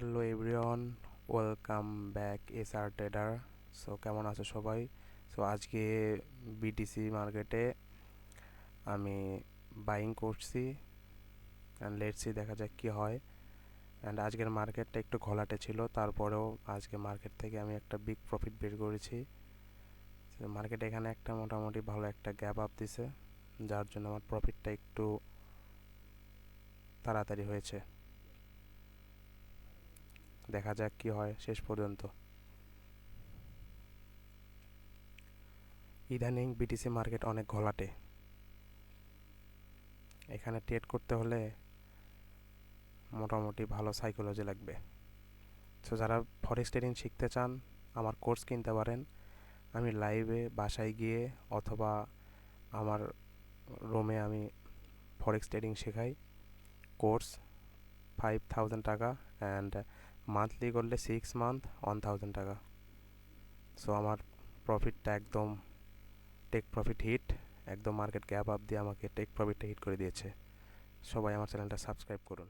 Hello everyone, welcome back SR trader. So কেমন আছো সবাই? সো আজকে বিটিসি মার্কেটে আমি বাইং করছি অ্যান্ড লেটস সি দেখা যাক কী হয়। অ্যান্ড আজকের মার্কেটটা একটু ঘোলাটে ছিল, তারপরেও আজকে মার্কেট থেকে আমি একটা বিগ প্রফিট বের করেছি। মার্কেট এখানে একটা মোটামুটি ভালো একটা গ্যাপ আপ দিছে, যার জন্য আমার প্রফিটটা একটু তাড়াতাড়ি হয়েছে। দেখা যাক কী হয় শেষ পর্যন্ত। ইদানিং বিটিসি মার্কেট অনেক ঘোলাটে, এখানে ট্রেড করতে হলে মোটামুটি ভালো সাইকোলজি লাগবে। সো যারা ফরেক্স ট্রেডিং শিখতে চান আমার কোর্স কিনতে পারেন। আমি লাইভে বাসায় গিয়ে অথবা আমার রুমে আমি ফরেক্স ট্রেডিং শেখাই। কোর্স 5,000 টাকা অ্যান্ড মান্থলি করলে 6 মান্থ 1,000 টাকা। সো আমার প্রফিটটা একদম টেক প্রফিট হিট, একদম মার্কেট গ্যাপ আপ দিয়ে আমাকে টেক প্রফিটটা হিট করে দিয়েছে। সবাই আমার চ্যানেলটা সাবস্ক্রাইব করুন।